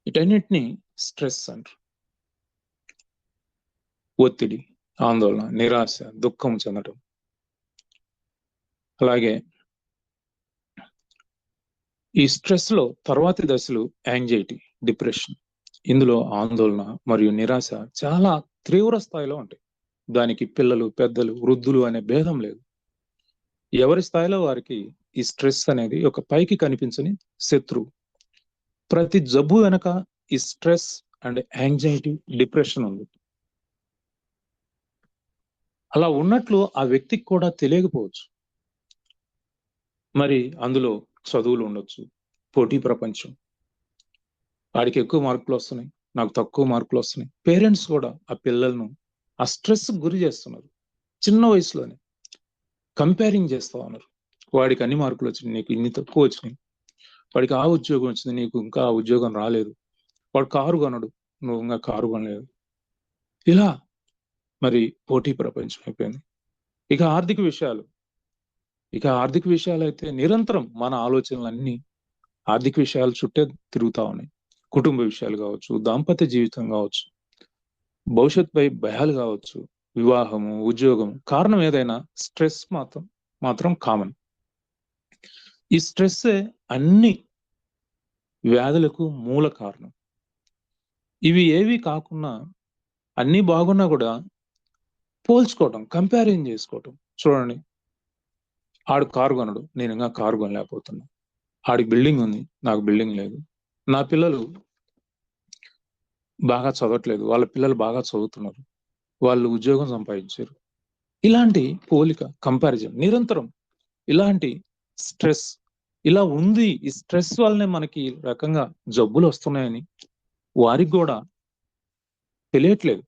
వీటన్నిటిని స్ట్రెస్ అంటారు. ఒత్తిడి, ఆందోళన, నిరాశ, దుఃఖం చెందటం. అలాగే ఈ స్ట్రెస్ లో తర్వాతి దశలు యాంగ్జైటీ, డిప్రెషన్. ఇందులో ఆందోళన మరియు నిరాశ చాలా తీవ్ర స్థాయిలో ఉంటాయి. దానికి పిల్లలు, పెద్దలు, వృద్ధులు అనే భేదం లేదు. ఎవరి స్థాయిలో వారికి ఈ స్ట్రెస్ అనేది ఒక పైకి కనిపించని శత్రువు. ప్రతి జబ్బు వెనక ఈ స్ట్రెస్ అండ్ యాంగ్జైటీ, డిప్రెషన్ ఉంది. అలా ఉన్నట్లు ఆ వ్యక్తికి కూడా తెలియకపోవచ్చు. మరి అందులో చదువులు ఉండొచ్చు, పోటీ ప్రపంచం, వాడికి ఎక్కువ మార్కులు వస్తున్నాయి, నాకు తక్కువ మార్కులు వస్తున్నాయి. పేరెంట్స్ కూడా ఆ పిల్లలను ఆ స్ట్రెస్ గురి చేస్తున్నారు. చిన్న వయసులోనే కంపేరింగ్ చేస్తా ఉన్నారు. వాడికి అన్ని మార్కులు వచ్చినాయి, నీకు ఇన్ని తక్కువ వచ్చినాయి. వాడికి ఆ ఉద్యోగం వచ్చింది, నీకు ఇంకా ఆ ఉద్యోగం రాలేదు. వాడు కారు కొనడు, నువ్వు ఇంకా కారు కొనలేదు. ఇలా మరి పోటీ ప్రపంచం అయిపోయింది. ఇక ఆర్థిక విషయాలు అయితే నిరంతరం మన ఆలోచనలన్నీ ఆర్థిక విషయాల చుట్టే తిరుగుతా ఉన్నాయి. కుటుంబ విషయాలు కావచ్చు, దాంపత్య జీవితం కావచ్చు, భవిష్యత్తుపై భయాలు కావచ్చు, వివాహము, ఉద్యోగం. కారణం ఏదైనా స్ట్రెస్ మాత్రం కామన్. ఈ స్ట్రెస్ అన్ని వ్యాధులకు మూల కారణం. ఇవి ఏవి కాకుండా అన్ని బాగున్నా కూడా పోల్చుకోవటం, కంపారిజన్ చేసుకోవటం. చూడండి, ఆడు కారు కొనడు, నేను ఇంకా కారు కొనలేకపోతున్నా. ఆడికి బిల్డింగ్ ఉంది, నాకు బిల్డింగ్ లేదు. నా పిల్లలు బాగా చదవట్లేదు, వాళ్ళ పిల్లలు బాగా చదువుతున్నారు, వాళ్ళు ఉద్యోగం సంపాదించారు. ఇలాంటి పోలిక, కంపారిజన్ నిరంతరం. ఇలాంటి స్ట్రెస్ ఇలా ఉంది. ఈ స్ట్రెస్ వల్లనే మనకి రకంగా జబ్బులు వస్తున్నాయని వారికి కూడా తెలియట్లేదు.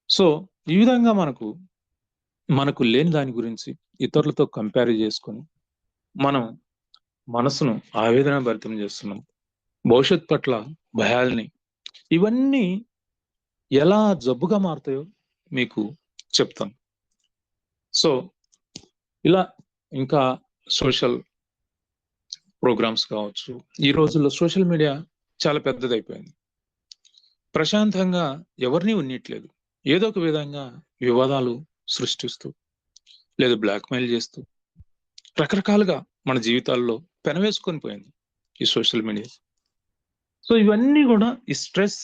సో ఈ విధంగా మనకు లేని దాని గురించి ఇతరులతో కంపేర్ చేసుకొని మనం మనసును ఆవేదన భరితం చేస్తున్నాం. భవిష్యత్ పట్ల భయాల్ని, ఇవన్నీ ఎలా జబ్బుగా మారుతాయో మీకు చెప్తాను. సో ఇలా ఇంకా సోషల్ ప్రోగ్రామ్స్ కావచ్చు. ఈ రోజుల్లో సోషల్ మీడియా చాలా పెద్దదైపోయింది. ప్రశాంతంగా ఎవరిని ఉన్నట్లేదు. ఏదో ఒక విధంగా వివాదాలు సృష్టిస్తూ లేదా బ్లాక్మెయిల్ చేస్తూ రకరకాలుగా మన జీవితాల్లో పెనవేసుకొని పోయింది ఈ సోషల్ మీడియా. సో ఇవన్నీ కూడా ఈ స్ట్రెస్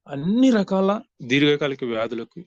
అన్ని రకాల దీర్ఘకాలిక వ్యాధులకు